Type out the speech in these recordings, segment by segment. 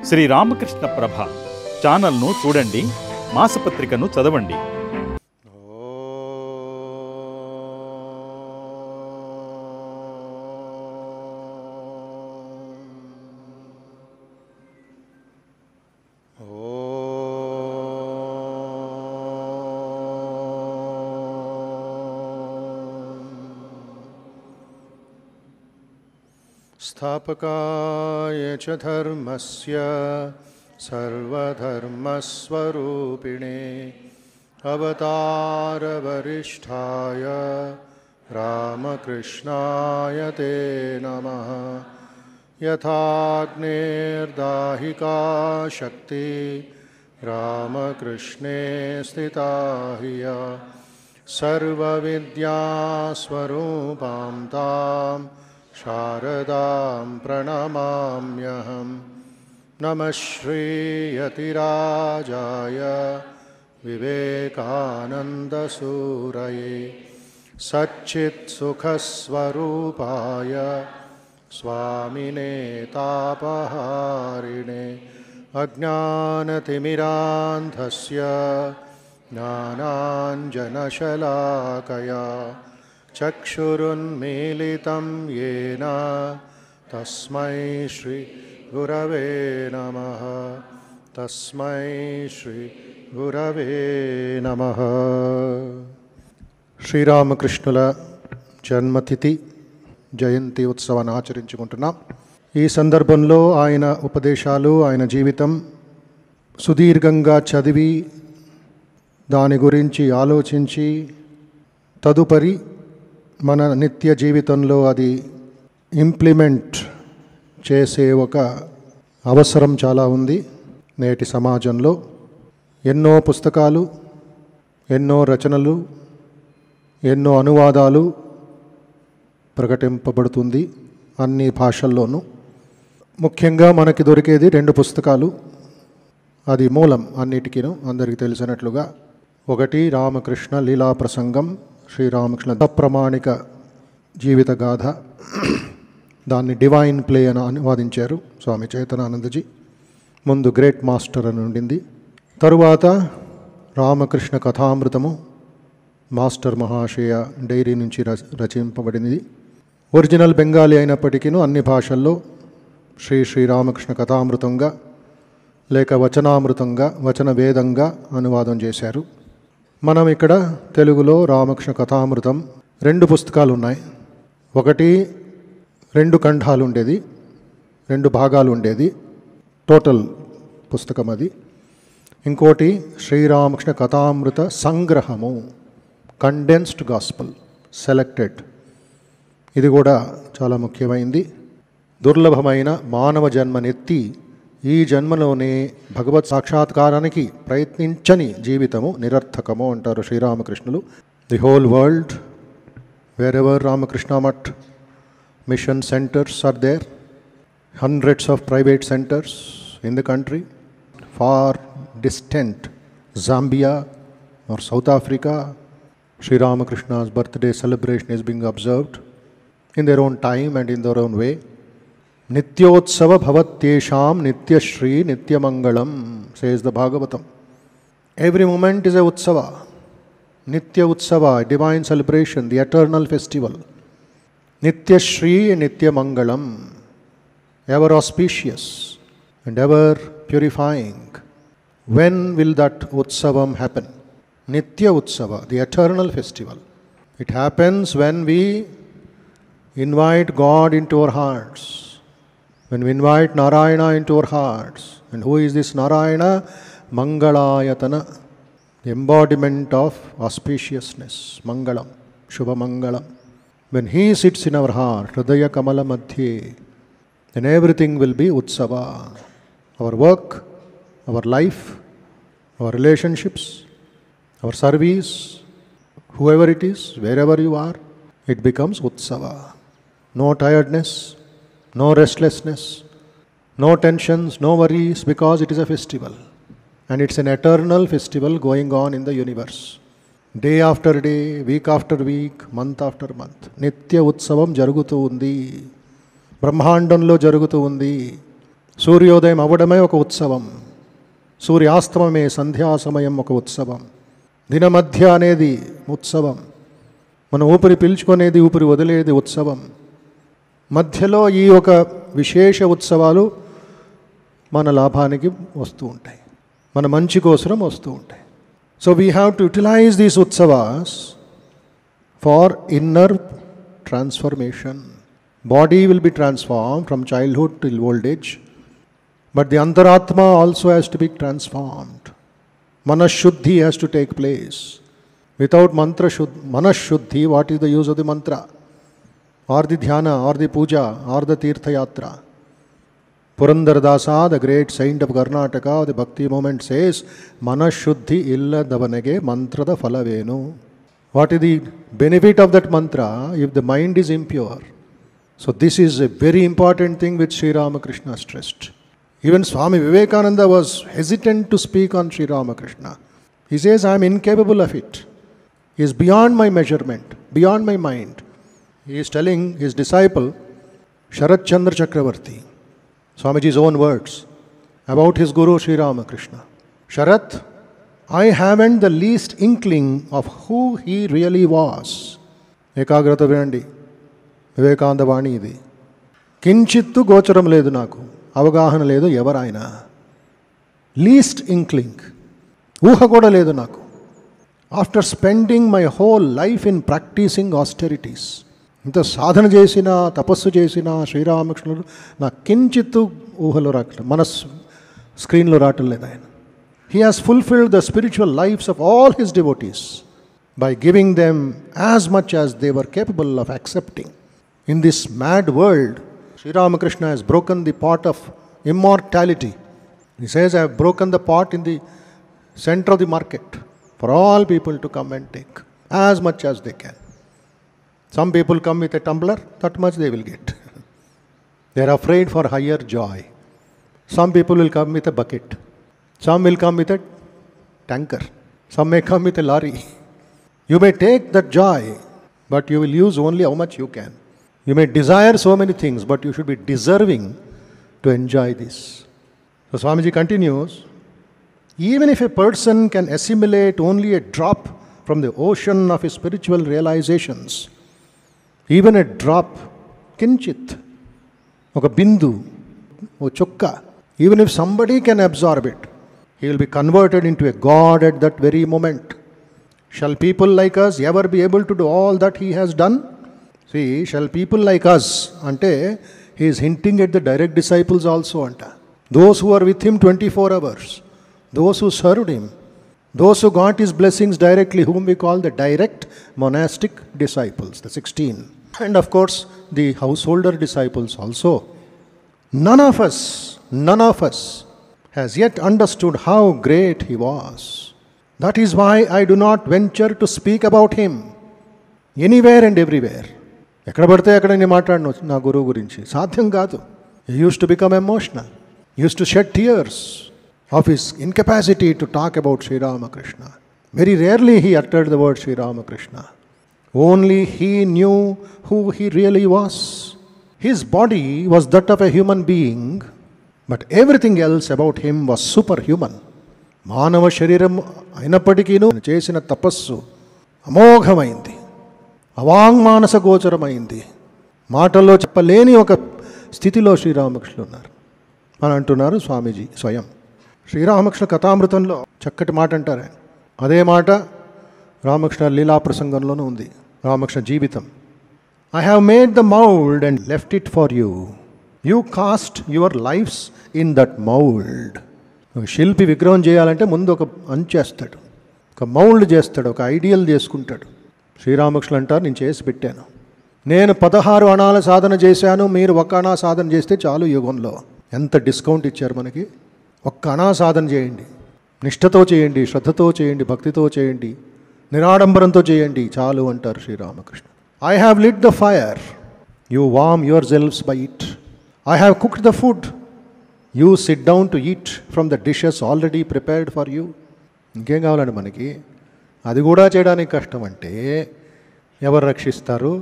శ్రీ రామకృష్ణ ప్రభ ఛానల్ను చూడండి, మాసపత్రికను చదవండి. స్థాపకాయ చ ధర్మస్య సర్వధర్మస్వరూపిణే అవతారవరిష్ఠాయ రామకృష్ణాయ తే నమః. యథాగ్నేర్దాహికా శక్తి రామకృష్ణే స్థితా హ్య సర్వవిద్యాస్వరూపాం తాం శారదాం ప్రణమామ్యహం. నమః శ్రీయతిరాజాయ వివేకానందసూరయే సచ్చిత్సుఖస్వరూపాయ స్వామినే తాపహారిణే అజ్ఞానతిమిరాంధస్య జ్ఞానాంజనశలాకయా చక్షురున్మీలితం యేన తస్మై శ్రీ గురవే నమః. తస్మై శ్రీ గురవే నమః. శ్రీరామకృష్ణుల జన్మతిథి జయంతి ఉత్సవాన్ని ఆచరించుకుంటున్నాం. ఈ సందర్భంలో ఆయన ఉపదేశాలు, ఆయన జీవితం సుదీర్ఘంగా చదివి దాని గురించి ఆలోచించి తదుపరి మన నిత్య జీవితంలో అది ఇంప్లిమెంట్ చేసే ఒక అవసరం చాలా ఉంది. నేటి సమాజంలో ఎన్నో పుస్తకాలు, ఎన్నో రచనలు, ఎన్నో అనువాదాలు ప్రకటింపబడుతుంది అన్ని భాషల్లోనూ. ముఖ్యంగా మనకి దొరికేది 2 పుస్తకాలు. అది మూలం అన్నిటికీను, అందరికీ తెలిసినట్లుగా. ఒకటి రామకృష్ణ లీలా ప్రసంగం, శ్రీరామకృష్ణ అప్రమాణిక జీవిత గాథ. దాన్ని డివైన్ ప్లే అని అనువాదించారు స్వామి చైతన్యానందజీ. ముందు గ్రేట్ మాస్టర్ అని ఉండింది. తరువాత రామకృష్ణ కథామృతము మాస్టర్ మహాశయ డైరీ నుంచి రచింపబడినది. ఒరిజినల్ బెంగాలీ అయినప్పటికీ అన్ని భాషల్లో శ్రీరామకృష్ణ కథామృతంగా లేక వచనామృతంగా, వచన వేదంగా అనువాదం చేశారు. మనం ఇక్కడ తెలుగులో రామకృష్ణ కథామృతం 2 పుస్తకాలు ఉన్నాయి. ఒకటి 2 ఖండాలు ఉండేది, 2 భాగాలు ఉండేది, టోటల్ పుస్తకం అది. ఇంకోటి శ్రీరామకృష్ణ కథామృత సంగ్రహము, కండెన్స్డ్ గాస్పల్, సెలెక్టెడ్. ఇది కూడా చాలా ముఖ్యమైంది. దుర్లభమైన మానవ జన్మనెత్తి ఈ జన్మలోనే భగవత్ సాక్షాత్కారానికి ప్రయత్నించని జీవితము నిరర్థకము అంటారు శ్రీరామకృష్ణులు. The whole world, wherever Ramakrishna Math mission centres are there, hundreds of private centers in the country, far distant Zambia or South Africa, Sri Ramakrishna's birthday celebration is being observed in their own time and in their own way. Nityotsava bhavatyesham nityashri nityamangalam, says the Bhagavatam. Every moment is a utsava, nitya utsava, divine celebration, the eternal festival. Nityashri nityamangalam, ever auspicious and ever purifying. When will that utsavam happen? Nitya utsava, the eternal festival. It happens when we invite God into our hearts, when we invite Narayana into our hearts. And who is this Narayana? Mangalayatana, the embodiment of auspiciousness, Mangalam, Shubha Mangalam. When he sits in our heart, Hridaya Kamala Madhye, then everything will be utsava. Our work, our life, our relationships, our service, whoever it is, wherever you are, it becomes utsava. No tiredness, no restlessness, no tensions, no worries, because it is a festival. And it's an eternal festival going on in the universe. Day after day, week after week, month after month. Nitya utsavam jarugutu undi. బ్రహ్మాండంలో జరుగుతూ ఉంది. సూర్యోదయం అవ్వడమే ఒక ఉత్సవం, సూర్యాస్తమమే సంధ్యా సమయం ఒక ఉత్సవం, దినమధ్య అనేది ఉత్సవం, మన ఊపిరి పీల్చుకునేది ఊపిరి వదిలేది ఉత్సవం. మధ్యలో ఈ ఒక విశేష ఉత్సవాలు మన లాభానికి వస్తూ ఉంటాయి, మన మంచి కోసం వస్తూ ఉంటాయి. So we have to utilise these ఉత్సవాస్ for inner transformation. Body will be transformed from childhood till old age, but the Antaratma also has to be transformed. Manashuddhi has to take place. Without Manashuddhi, what is the use of the mantra? Or the dhyana, or the puja, or the tirtha yatra? Purandaradasa, the great saint of Karnataka, the Bhakti movement says, Manashuddhi illa davanage mantra da phalavenu. What is the benefit of that mantra if the mind is impure? So this is a very important thing which Sri Ramakrishna stressed. Even Swami Vivekananda was hesitant to speak on Sri Ramakrishna. He says, I am incapable of it. He is beyond my measurement, beyond my mind. He is telling his disciple, Sharat Chandra Chakravarti, Swamiji's own words, about his Guru Sri Ramakrishna. Sharat, I haven't the least inkling of who he really was. Ekagrata Vinandi. Vivekananda వాణి ఇది. కించిత్తు గోచరం లేదు నాకు, అవగాహన లేదు ఎవరాయన, least inkling, ఊహ కూడా లేదు నాకు. After spending my whole life in practicing austerities, ఇంత సాధన చేసిన తపస్సు చేసిన శ్రీరామకృష్ణుడు నాకు కించిత్తు ఊహలో రావట్లేదు, మన స్క్రీన్లో రావటం లేదు ఆయన. He has fulfilled the spiritual lives of all his devotees by giving them as much as they were capable of accepting. In this mad world, Sri Ramakrishna has broken the pot of immortality. He says, I have broken the pot in the center of the market for all people to come and take as much as they can. Some people come with a tumbler, that much they will get. They are afraid for higher joy. Some people will come with a bucket. Some will come with a tanker. Some may come with a lorry. You may take that joy, but you will use only how much you can. You may desire so many things, but you should be deserving to enjoy this. So Swamiji continues, even if a person can assimilate only a drop from the ocean of his spiritual realizations, even a drop, kinchit, oka bindu, o chukka, even if somebody can absorb it, he will be converted into a god at that very moment. Shall people like us ever be able to do all that he has done? See, shall people like us, ante, he is hinting at the direct disciples also, anta. Those who are with him 24 hours, those who served him, those who got his blessings directly, whom we call the direct monastic disciples, the 16. And of course, the householder disciples also. None of us has yet understood how great he was. That is why I do not venture to speak about him anywhere and everywhere. ఎక్కడ పడితే అక్కడ నేను మాట్లాడను నా గురువు గురించి, సాధ్యం కాదు. He used to become emotional. He used to shed tears of his incapacity to talk about Sri Ramakrishna. Very rarely he uttered the word Sri Ramakrishna. Only he knew who he really was. His body was that of a human being, but everything else about him was superhuman. మానవ శరీరం అయినప్పటికీను చేసిన తపస్సు అమోఘమైంది, అవాంగ్మానస గోచరమైంది, మాటల్లో చెప్పలేని ఒక స్థితిలో శ్రీరామకృష్ణులు ఉన్నారు అని అంటున్నారు స్వామీజీ స్వయం. శ్రీరామకృష్ణ కథామృతంలో చక్కటి మాట అంటారు ఆయన. అదే మాట రామకృష్ణ లీలా ప్రసంగంలోనూ ఉంది. రామకృష్ణ జీవితం. I have made the mould and left it for you. You cost your lifes in that mould. ఒక శిల్పి విగ్రహం చేయాలంటే ముందు ఒక అంచేస్తాడు, ఒక మౌల్డ్ చేస్తాడు, ఒక ఐడియల్ చేసుకుంటాడు. శ్రీరామకృష్ణులు అంటారు, నేను చేసి పెట్టాను. నేను 16 అణాల సాధన చేశాను, మీరు 1 అణా సాధన చేస్తే చాలు. యుగంలో ఎంత డిస్కౌంట్ ఇచ్చారు మనకి. 1 అణా సాధన చేయండి, నిష్ఠతో చేయండి, శ్రద్ధతో చేయండి, భక్తితో చేయండి, నిరాడంబరంతో చేయండి, చాలు అంటారు Sri Ramakrishna. I have lit the fire, you warm your selves by it. I have cooked the food, you SIT down to eat from the dishes already prepared for you. ఇంకేం కావాలండి మనకి? అది కూడా చేయడానికి కష్టం అంటే ఎవరు రక్షిస్తారు?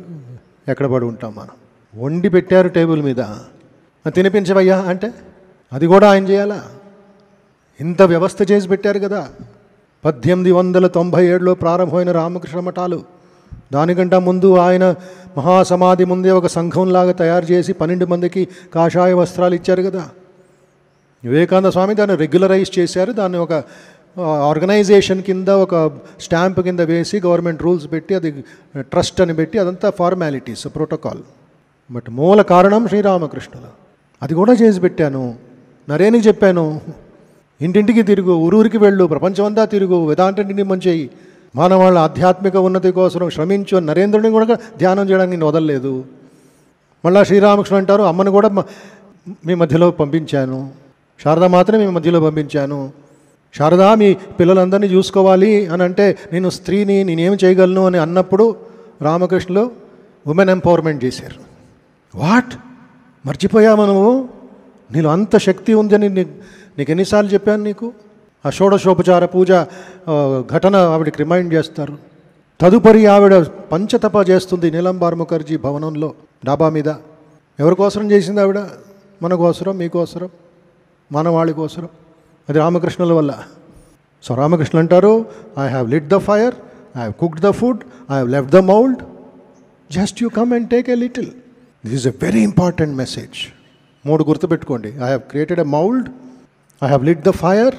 ఎక్కడ పడి ఉంటాం మనం? వండి పెట్టారు టేబుల్ మీద, తినిపించవయ్యా అంటే అది కూడా ఆయన చేయాలా? ఇంత వ్యవస్థ చేసి పెట్టారు కదా. 1897లో ప్రారంభమైన రామకృష్ణ మఠాలు, దానికంటే ముందు ఆయన మహాసమాధి ముందే ఒక సంఘంలాగా తయారు చేసి 12 మందికి కాషాయ వస్త్రాలు ఇచ్చారు కదా. వివేకానంద స్వామి దాన్ని రెగ్యులరైజ్ చేశారు. దాన్ని ఒక ఆర్గనైజేషన్ కింద, ఒక స్టాంప్ కింద వేసి గవర్నమెంట్ రూల్స్ పెట్టి, అది ట్రస్ట్ అని పెట్టి, అదంతా ఫార్మాలిటీస్, ప్రోటోకాల్. బట్ మూల కారణం శ్రీరామకృష్ణులు. అది కూడా చేసి పెట్టాను. నరేనికి చెప్పాను, ఇంటింటికి తిరుగు, ఊరూరికి వెళ్ళు, ప్రపంచమంతా తిరుగు, వేదాంటిని మంచేయి, మానవాళ్ళ ఆధ్యాత్మిక ఉన్నతి కోసం శ్రమించు. నరేంద్రుడిని కూడా ధ్యానం చేయడానికి నేను వదలలేదు. మళ్ళీ శ్రీరామకృష్ణ అంటారు, అమ్మను కూడా మీ మధ్యలో పంపించాను, శారదా మాత్రమే మీ మధ్యలో పంపించాను. శారదా మీ పిల్లలందరినీ చూసుకోవాలి అని అంటే, నేను స్త్రీని, నేనేం చేయగలను అని అన్నప్పుడు రామకృష్ణులు ఉమెన్ ఎంపవర్మెంట్ చేశారు. వాట్, మర్చిపోయామా నువ్వు? నీలో అంత శక్తి ఉందని నీకు ఎన్నిసార్లు చెప్పాను నీకు? ఆ షోడశోపచార పూజ ఘటన ఆవిడకి రిమైండ్ చేస్తారు. తదుపరి ఆవిడ పంచతప చేస్తుంది నీలంబార్ ముఖర్జీ భవనంలో, డాబా మీద. ఎవరి కోసం చేసింది ఆవిడ? మన కోసరం, మీకోసరం, మానవాళి కోసరం. అది రామకృష్ణుల వల్ల. సో రామకృష్ణులు అంటారు, I have lit the fire, I have cooked the food, I have left the mould, just you come and take a little. This is a very important message. 3 గుర్తుపెట్టుకోండి. I have created a mould, I have lit the fire,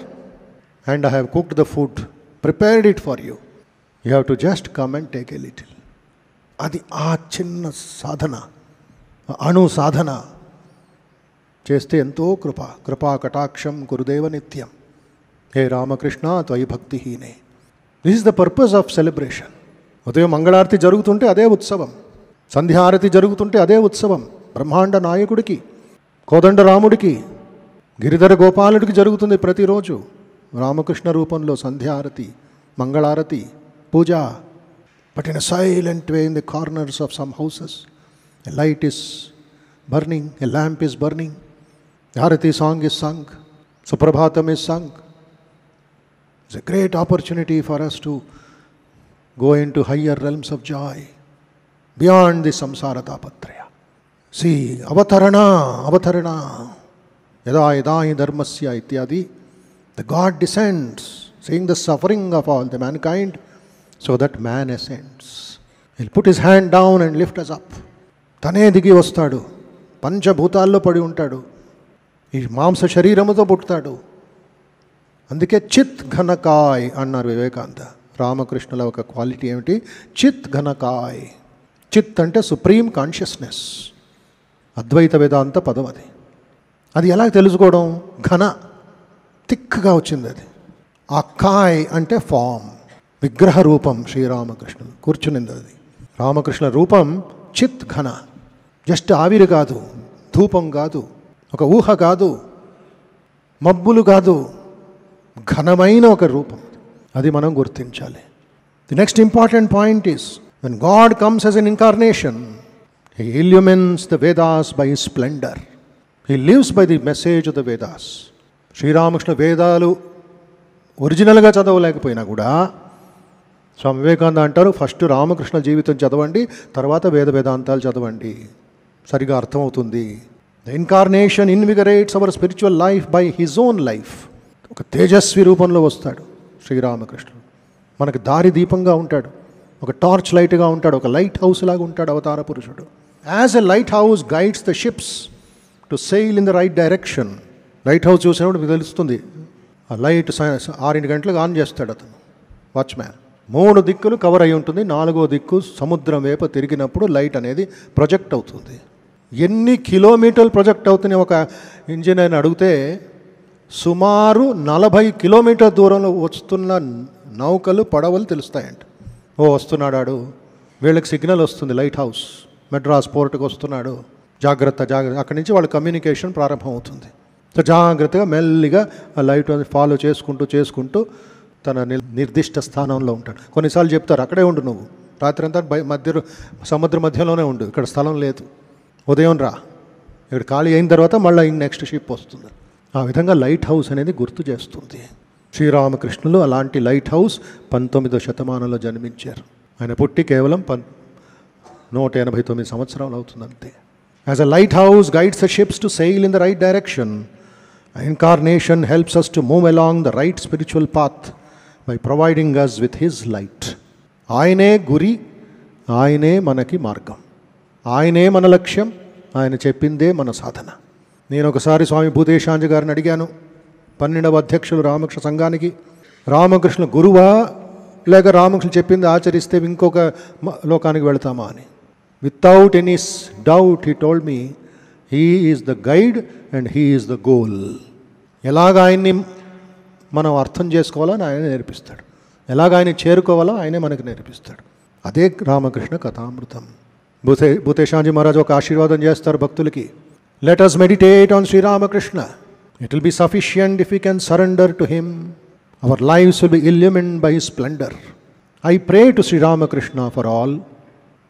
and I have cooked the food, prepared it for you. You have to just come and take a little. అది ఆ చిన్న సాధన, అణు సాధన చేస్తే ఎంతో కృపా కటాక్షం గురుదేవ నిత్యం. హే రామకృష్ణ త్వయి భక్తిహీనే. This is the purpose of celebration. ఉదయం మంగళారతి జరుగుతుంటే అదే ఉత్సవం, సంధ్యారతి జరుగుతుంటే అదే ఉత్సవం. బ్రహ్మాండ నాయకుడికి, కోదండరాముడికి, గిరిధర గోపాలుడికి జరుగుతుంది ప్రతిరోజు రామకృష్ణ రూపంలో సంధ్యారతి, మంగళారతి, పూజ. But in a silent way in the corners of some houses a light is burning, a lamp is burning, Harati song is sung, Suprabhatam is sung. It's a great opportunity for us to go into higher realms of joy, beyond the samsara tapatraya. See, avatarana, yada yada hi dharmasya ityadi, the God descends, seeing the suffering of all the mankind, so that man ascends. He'll put his hand down and lift us up. తనే దిగి వస్తాడు, పంచభూతాల్లో పడి ఉంటాడు, ఈ మాంస శరీరముతో పుడతాడు. అందుకే చిత్ ఘనకాయ్ అన్నారు వివేకానంద. రామకృష్ణుల ఒక క్వాలిటీ ఏమిటి? చిత్ ఘనకాయ్. చిత్ అంటే సుప్రీం కాన్షియస్నెస్, అద్వైత వేదాంత పదం అది. అది ఎలా తెలుసుకోవడం? ఘన, థిక్గా వచ్చింది అది. ఆ కాయ్ అంటే ఫామ్, విగ్రహ రూపం. శ్రీరామకృష్ణులు కూర్చునింది అది. రామకృష్ణ రూపం చిత్ ఘన. జస్ట్ ఆవిరి కాదు, ధూపం కాదు, ఒక ఊహ కాదు, మబ్బులు కాదు, ఘనమైన ఒక రూపం. అది మనం గుర్తించాలి. The next important point is, when God comes as N incarnation, he ఇల్యూమిన్స్ the Vedas by his Splendor. He lives by the message of the Vedas. Sri Ramakrishna వేదాలు ఒరిజినల్గా చదవలేకపోయినా కూడా స్వామి వివేకానంద అంటారు, ఫస్ట్ రామకృష్ణ జీవితం చదవండి, తర్వాత వేదాంతాలు చదవండి, సరిగా అర్థమవుతుంది. The incarnation invigorates our spiritual life by his own life. ఒక తేజస్వి రూపంలో వస్తాడు శ్రీరామకృష్ణుడు. మనకు దారి దీపంగా ఉంటాడు, ఒక టార్చ్ లైట్గా ఉంటాడు, ఒక లైట్ హౌస్ లాగా ఉంటాడు అవతార పురుషుడు. As a light house guides the ships to SAIL in the right direction. Light house చూసినప్పుడు మీకు తెలుస్తుంది. ఆ లైట్ 6 గంటలకు ఆన్ చేస్తాడు అతను, వాచ్మ్యాన్. 3 దిక్కులు కవర్ అయి ఉంటుంది, 4వ దిక్కు సముద్రం వైపు తిరిగినప్పుడు లైట్ అనేది ప్రొజెక్ట్ అవుతుంది. ఎన్ని కిలోమీటర్లు ప్రొజెక్ట్ అవుతున్నాయి ఒక ఇంజనీర్ని అడిగితే, సుమారు 40 కిలోమీటర్ దూరంలో వస్తున్న నౌకలు, పడవలు తెలుస్తాయంట. ఓ వస్తున్నాడు, వీళ్ళకి సిగ్నల్ వస్తుంది, లైట్ హౌస్ మెడ్రాస్ పోర్టుకు వస్తున్నాడు, జాగ్రత్త. అక్కడి నుంచి వాళ్ళ కమ్యూనికేషన్ ప్రారంభం అవుతుంది. సో జాగ్రత్తగా మెల్లిగా ఆ లైట్ ఫాలో చేసుకుంటూ తన నిర్దిష్ట స్థానంలో ఉంటాడు. కొన్నిసార్లు చెప్తారు, అక్కడే ఉండు నువ్వు, రాత్రి అంతా సముద్ర మధ్యలోనే ఉండు, ఇక్కడ స్థలం లేదు, ఉదయం రా, ఇక్కడ ఖాళీ అయిన తర్వాత మళ్ళీ నెక్స్ట్ షిప్ వస్తుంది. ఆ విధంగా లైట్ హౌస్ అనేది గుర్తు చేస్తుంది. శ్రీరామకృష్ణులు అలాంటి లైట్ హౌస్ 19వ శతమానంలో జన్మించారు. ఆయన పుట్టి కేవలం 189 సంవత్సరాలు అవుతుంది అంతే. As a light house guides the ships to SAIL in the right direction, Incarnation helps us to move along the right spiritual path by providing us with His light. ఆయనే గురి, ఆయనే మనకి మార్గం, ఆయనే మన లక్ష్యం, ఆయన చెప్పిందే మన సాధన. నేను ఒకసారి స్వామి భూతేశాంజ గారిని అడిగాను, 12వ అధ్యక్షులు రామకృష్ణ సంఘానికి, రామకృష్ణ గురువా లేక రామకృష్ణ చెప్పింది ఆచరిస్తే ఇంకొక లోకానికి వెళతామా అని. Without any doubt he told me, he is the guide and he is the goal. ఎలాగ ఆయన్ని మనం అర్థం చేసుకోవాలో ఆయన నేర్పిస్తాడు, ఎలాగ ఆయన చేరుకోవాలో ఆయనే మనకు నేర్పిస్తాడు. అదే రామకృష్ణ కథామృతం. భూతేశాంజీ మహారాజ్ ఒక ఆశీర్వాదం చేస్తారు భక్తులకి, let us meditate on Sri Ramakrishna. It will be sufficient if we can surrender to him. Our lives will be illumined by his splendor. I pray to Sri Ramakrishna for all.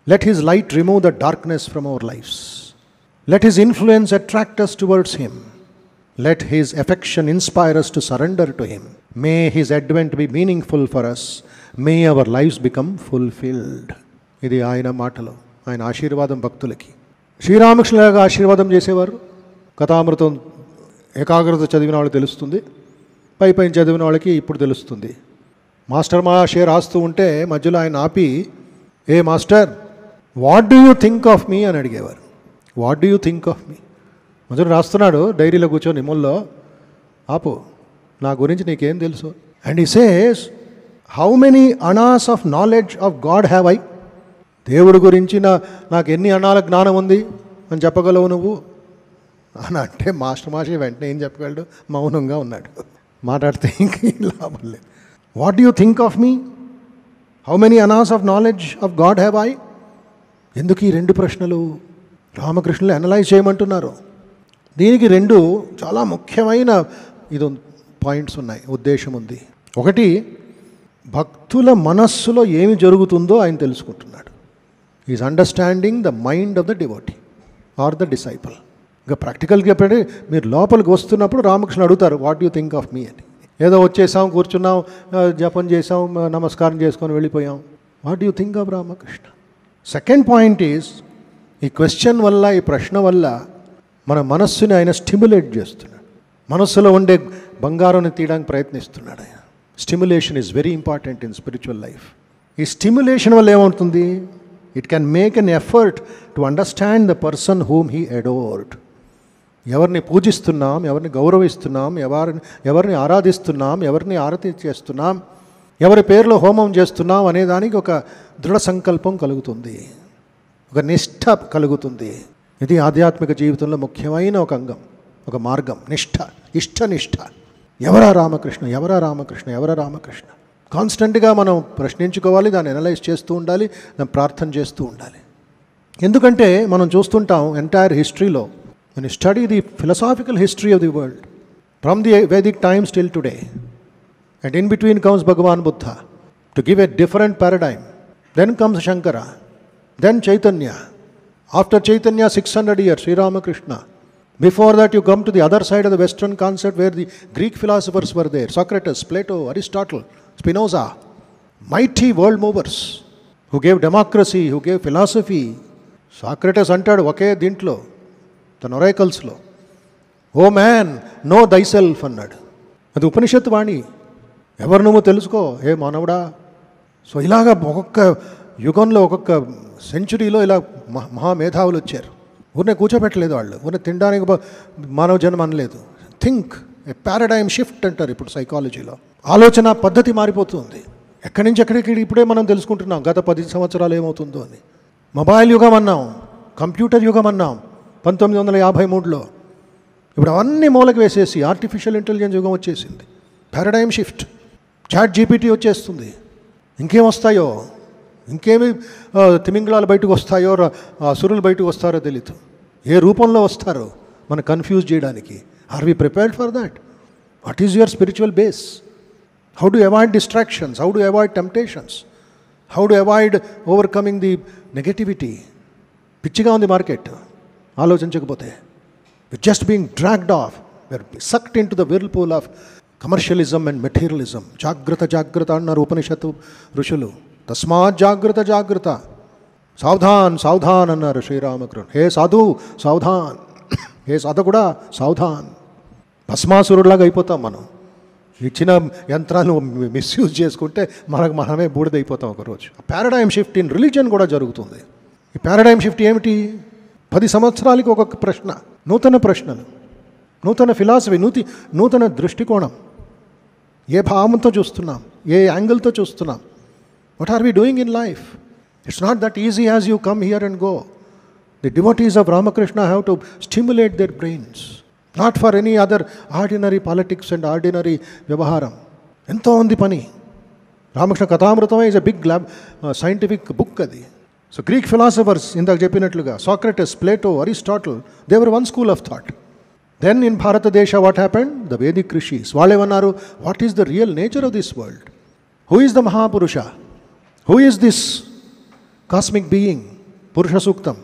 Let his light remove the darkness from our lives. Let his influence attract us towards him. Let his affection inspire us to surrender to him. May his advent be meaningful for us. May our lives become fulfilled. ఇది ఆయన మాటలు, ఆయన ఆశీర్వాదం భక్తులకి. శ్రీరామకృష్ణలాగా ఆశీర్వాదం చేసేవారు. కథామృతం ఏకాగ్రత చదివిన వాళ్ళకి తెలుస్తుంది, పైన చదివిన వాళ్ళకి ఇప్పుడు తెలుస్తుంది. మాస్టర్ మహాశయ రాస్తూ ఉంటే మధ్యలో ఆయన ఆపి, ఏ master, what do you think of me అని అడిగేవారు. What do you think of me? మధ్యలో రాస్తున్నాడు డైరీలో కూర్చొని, నిమ్మల్లో ఆపు, నా గురించి నీకేం తెలుసు? And he says, how many annas of knowledge of God have I? దేవుడి గురించి నాకు ఎన్ని అణాల జ్ఞానం ఉంది అని చెప్పగలవు నువ్వు అని అంటే మాస్టర్ మాషి వెంటనే ఏం చెప్పగలడు? మౌనంగా ఉన్నాడు, మాట్లాడితే ఇంకేం లాభం లేదు. What do you think of me? How many annas of knowledge of God have I? ఎందుకు ఈ రెండు ప్రశ్నలు రామకృష్ణులు అనలైజ్ చేయమంటున్నారు? దీనికి రెండు చాలా ముఖ్యమైన పాయింట్స్ ఉన్నాయి, ఉద్దేశం ఉంది. ఒకటి, భక్తుల మనస్సులో ఏమి జరుగుతుందో ఆయన తెలుసుకుంటున్నాడు. Is understanding the mind of the devotee or the disciple. ఇంకా ప్రాక్టికల్గా చెప్పండి, మీరు లోపలికి వస్తున్నప్పుడు రామకృష్ణ అడుగుతారు, what you think of me అని. ఏదో వచ్చేసాం, కూర్చున్నాం, జపం చేసాం, నమస్కారం చేసుకొని వెళ్ళిపోయాం. What you think of Ramakrishna? Second point is, ఈ క్వశ్చన్ వల్ల, ఈ ప్రశ్న వల్ల మన మనస్సుని ఆయన స్టిమ్యులేట్ చేస్తున్నాడు. మనస్సులో ఉండే బంగారాన్ని తీయడానికి ప్రయత్నిస్తున్నాడు ఆయన. Stimulation is very important in spiritual life. ఈ స్టిమ్యులేషన్ వల్ల ఏమవుతుంది? It can make an effort to understand the person whom he adored. ఎవరిని పూజిస్తున్నాం, ఎవరిని గౌరవిస్తున్నాం, ఎవరిని ఆరాధిస్తున్నాం, ఎవరిని ఆరతి చేస్తున్నాం, ఎవరి పేరులో హోమం చేస్తున్నాం అనే దానికి ఒక దృఢ సంకల్పం కలుగుతుంది, ఒక నిష్ఠ కలుగుతుంది. ఇది ఆధ్యాత్మిక జీవితంలో ముఖ్యమైన ఒక అంగం, ఒక మార్గం. నిష్ఠ, ఇష్టనిష్ఠ. ఎవరా రామకృష్ణ, ఎవరా రామకృష్ణ, ఎవరా రామకృష్ణ? కాన్స్టెంట్గా మనం ప్రశ్నించుకోవాలి, దాన్ని అనలైజ్ చేస్తూ ఉండాలి, దాన్ని ప్రార్థన చేస్తూ ఉండాలి. ఎందుకంటే మనం చూస్తుంటాం ఎంటైర్ హిస్టరీలో, when you study the philosophical history of the world from the Vedic times till today, and in between comes Bhagavan Buddha to give a different paradigm. Then comes Shankara, then Chaitanya. After Chaitanya, 600 years, Sri Ramakrishna. Before that, you come to the other side of the Western concept where the Greek philosophers were there. Socrates, Plato, Aristotle, Spinoza. Mighty world movers who gave democracy, who gave philosophy. Socrates అంటాడు ఒకే దీంట్లో, తన ఒరైకల్స్లో, oh man no thyself అన్నాడు. అది ఉపనిషత్తు వాణి. ఎవరు నువ్వు తెలుసుకో ఏ మానవుడా. సో ఇలాగ ఒక్కొక్క యుగంలో, ఒక్కొక్క సెంచురీలో ఇలా మహామేధావులు వచ్చారు. ఊరినే కూర్చోబెట్టలేదు వాళ్ళు, ఊరినే తినడానికి మానవ జన్మ అనలేదు. థింక్, ఏ పారాడైమ్ షిఫ్ట్ అంటారు ఇప్పుడు సైకాలజీలో. ఆలోచన పద్ధతి మారిపోతుంది. ఎక్కడి నుంచి ఎక్కడికి ఇప్పుడే మనం తెలుసుకుంటున్నాం గత 10 సంవత్సరాలు ఏమవుతుందో అని. మొబైల్ యుగం అన్నాం, కంప్యూటర్ యుగం అన్నాం 1953లో. ఇప్పుడు అవన్నీ మూలకి వేసేసి ఆర్టిఫిషియల్ ఇంటెలిజెన్స్ యుగం వచ్చేసింది. Paradigm shift. చాట్ జీపీటీ వచ్చేస్తుంది. ఇంకేం వస్తాయో, ఇంకేమి తిమింగళాలు బయటకు వస్తాయో, అసురులు బయటకు వస్తారో తెలియదు. ఏ రూపంలో వస్తారో మనం కన్ఫ్యూజ్ చేయడానికి. Are we prepared for that? What is your spiritual base? How do avoid distractions? How do avoid temptations? How do avoid overcoming the negativity? పిచ్చిగా ఉంది మార్కెట్ ఆలోచించకపోతే. Just being dragged off, we're sucked into the whirlpool of commercialism and materialism. జాగ్రత్త జాగ్రత్త అన్నారు ఉపనిషత్తు ఋషులు. తస్మాత్ జాగ్రత్త జాగ్రత్త, సావధాన్ సావధాన్ అన్నారు శ్రీరామకృష్ణ. హే సాధు సావధాన్, హే సాధకుడా సావధాన్. భస్మాసురులాగా అయిపోతాం మనం. ఇచ్చిన యంత్రాలు మిస్యూజ్ చేసుకుంటే మనమే బూడిదైపోతాం ఒకరోజు. పారాడైమ్ షిఫ్ట్ ఇన్ రిలీజియన్ కూడా జరుగుతుంది. ఈ పారాడైమ్ షిఫ్ట్ ఏమిటి? 10 సంవత్సరాలకి ఒక్కొక్క ప్రశ్న, నూతన ప్రశ్నలు, నూతన ఫిలాసఫీ, నూతన దృష్టికోణం. ఏ భావంతో చూస్తున్నాం, ఏ యాంగిల్తో చూస్తున్నాం, what are we doing in life? It's not that easy as you come here and go. The devotees of Ramakrishna have to stimulate their brains, not for any other ordinary politics and ordinary వ్యవహారం. ఎంతో ఉంది పని. Ramakrishna Kathamrita is a big scientific book అది. So Greek philosophers ఇందాక చెప్పినట్లుగా Socrates, Plato, Aristotle, they were one school of thought. Then in భారతదేశ what happened? The Vedic rishis. వాళ్ళేమన్నారు? What is the real nature of this world? Who is the మహాపురుష? Who is this cosmic being? Purusha Suktam,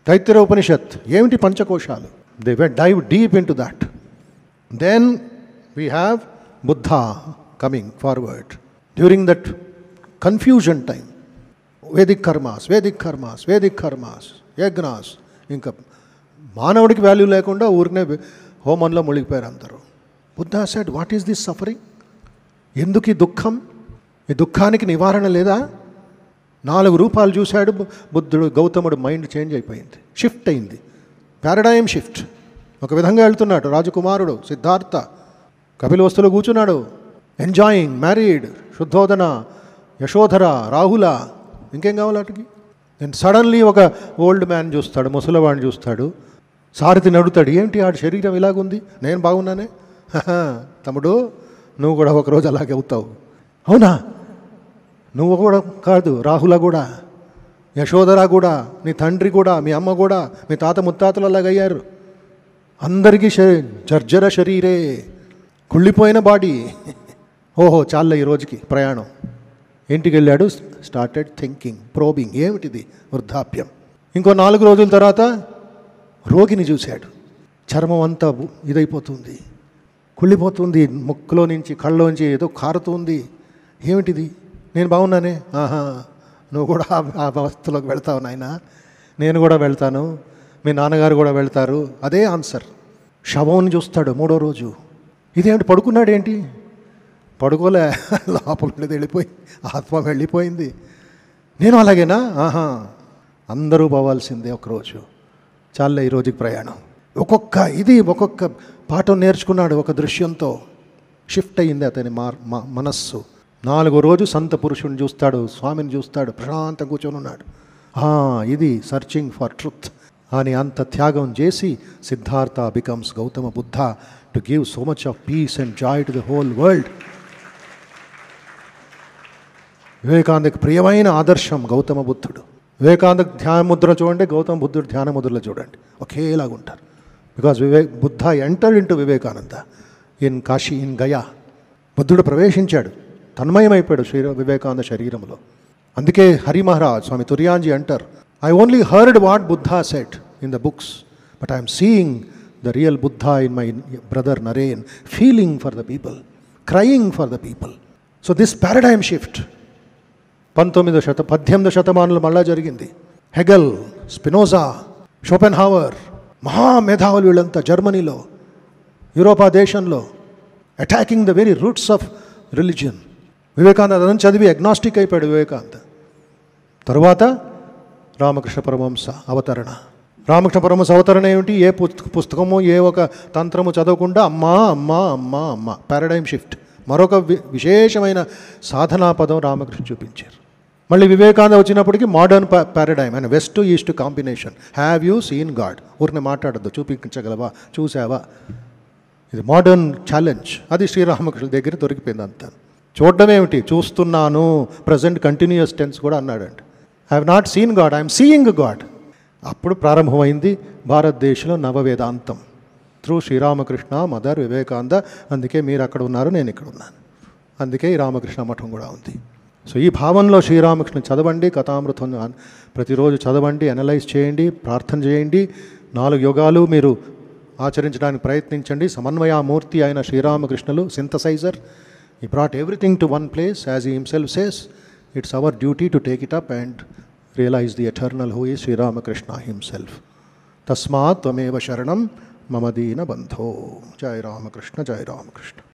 Taittiriya Upanishad, ఏమిటి పంచకోశాలు? They dive deep into that. Then we have Buddha coming forward during that confusion time. Vedic karmas, Vedic karmas, Vedic karmas, yajnas. ఇంకా మానవుడికి value లేకుండా ఊరినే హోమంలో మునిగిపోయారు అందరూ. Buddha said, what is this suffering? ఎందుకు ఈ దుఃఖం? ఈ దుఃఖానికి నివారణ లేదా? 4 రూపాలు చూశాడు బుద్ధుడు. గౌతముడు మైండ్ చేంజ్ అయిపోయింది, షిఫ్ట్ అయింది, పారాడైమ్ షిఫ్ట్. ఒక విధంగా వెళ్తున్నాడు రాజకుమారుడు సిద్ధార్థ. కపిలవస్తులో కూర్చున్నాడు, ఎంజాయింగ్, మ్యారీడ్, శుద్ధోదన, యశోధర, రాహుల, ఇంకేం కావాలి వాటికి? నేను సడన్లీ ఒక ఓల్డ్ మ్యాన్ చూస్తాడు, ముసలివాడిని చూస్తాడు. సారథిని అడుగుతాడు, ఏమిటి ఆడి శరీరం ఇలాగుంది? నేను బాగున్నానే. తమ్ముడు, నువ్వు కూడా ఒకరోజు అలాగే అవుతావు. అవునా? నువ్వు కూడా కాదు, రాహుల కూడా, యశోధర కూడా, నీ తండ్రి కూడా, మీ అమ్మ కూడా, మీ తాత ముత్తాతలు అలాగయ్యారు. అందరికీ జర్జర శరీరే, కుళ్ళిపోయిన బాడీ. ఓహో, చాలే ఈ రోజుకి ప్రయాణం. ఇంటికి వెళ్ళాడు, స్టార్టెడ్ థింకింగ్, ప్రోబింగ్, ఏమిటిది? వృద్ధాప్యం. ఇంకో 4 రోజుల తర్వాత రోగిని చూశాడు. చర్మం అంతా ఇదైపోతుంది, కుళ్ళిపోతుంది, ముక్కులో నుంచి కళ్ళలోంచి ఏదో కారుతుంది. ఏమిటిది? నేను బాగున్నానే. ఆహా, నువ్వు కూడా ఆ అవస్థలోకి వెళ్తావు నాయన. నేను కూడా వెళ్తాను, మీ నాన్నగారు కూడా వెళ్తారు. అదే ఆన్సర్. శవం చూస్తాడు 3వ రోజు. ఇదేంటి, పడుకున్నాడు ఏంటి? పడుకోలే, లోపల ఉండేది వెళ్ళిపోయింది, ఆత్మ వెళ్ళిపోయింది. నేను అలాగేనా? ఆహా, అందరూ పోవాల్సిందే ఒకరోజు. చాలే ఈ రోజుకి ప్రయాణం. ఒక్కొక్క పాఠం నేర్చుకున్నాడు. ఒక దృశ్యంతో షిఫ్ట్ అయ్యింది అతని మనస్సు. 4వ రోజు సంత పురుషుని చూస్తాడు, స్వామిని చూస్తాడు, ప్రశాంతంగా కూర్చొని ఉన్నాడు. ఇది సర్చింగ్ ఫర్ ట్రుత్ అని అంత త్యాగం చేసి Siddhartha becomes Gautama Buddha to give so much of peace and joy to the whole world. వివేకానందకి ప్రియమైన ఆదర్శం గౌతమ బుద్ధుడు. వివేకానంద ధ్యాన ముద్ర చూడండి, గౌతమ బుద్ధుడు ధ్యాన ముద్రలో చూడండి, ఒకేలాగా ఉంటారు. Because Buddha enter into Vivekananda in Kashi, in Gaya. బుద్ధుడు ప్రవేశించాడు, తన్మయమైపోయాడు వివేకానంద శరీరంలో. అందుకే హరి మహారాజ్, స్వామి తుర్యాంజీ అంటారు, I only heard what Buddha said in the books, but I'm seeing the real Buddha in my brother Naren, feeling for the people, crying for the people. So this paradigm shift 18వ శతమానంలో మళ్ళా జరిగింది. Hegel, Spinoza, షోపెన్హావర్, మహామేధావులు వీళ్ళంతా జర్మనీలో, యూరోపా దేశంలో attacking the very roots of religion. Vivekananda అదని చదివి agnostic అయిపోయాడు వివేకానంద. తరువాత రామకృష్ణ పరమహంస అవతరణ. రామకృష్ణ పరమహంస అవతరణ ఏమిటి? ఏ పుస్తకము, ఏ ఒక తంత్రము చదవకుండా అమ్మా అమ్మా అమ్మా అమ్మా, పారాడైమ్ షిఫ్ట్. మరొక విశేషమైన సాధనా పదం రామకృష్ణ చూపించారు. మళ్ళీ వివేకానంద వచ్చినప్పటికీ modern paradigm and west to east combination. Have you seen God? ఊరిని మాట్లాడద్దు, చూపించగలవా, చూసావా? ఇది మోడర్న్ ఛాలెంజ్. అది శ్రీరామకృష్ణ దగ్గర దొరికిపోయింది అంతా. చూడడం ఏమిటి? చూస్తున్నాను, ప్రజెంట్ కంటిన్యూస్ టెన్స్ కూడా అన్నాడండి. I have not seen God, I'm seeing God. అప్పుడు ప్రారంభమైంది భారతదేశంలో నవవేదాంతం త్రూ శ్రీరామకృష్ణ, మదర్, వివేకానంద. అందుకే మీరు అక్కడ ఉన్నారు, నేను ఇక్కడ ఉన్నాను. అందుకే ఈ రామకృష్ణ మఠం కూడా ఉంది. సో ఈ భావంలో శ్రీరామకృష్ణ చదవండి, కథామృతం ప్రతిరోజు చదవండి, అనలైజ్ చేయండి, ప్రార్థన చేయండి. 4 యుగాలు మీరు ఆచరించడానికి ప్రయత్నించండి. సమన్వయామూర్తి అయిన శ్రీరామకృష్ణులు, synthesiser. He brought everything to one place, as he himself says. It's our duty to take it up and realize the eternal who is Sri Ramakrishna himself. Tasmat tvameva sharanam మమ దీన బంధో. జయ రామకృష్ణ, జయ రామకృష్ణ.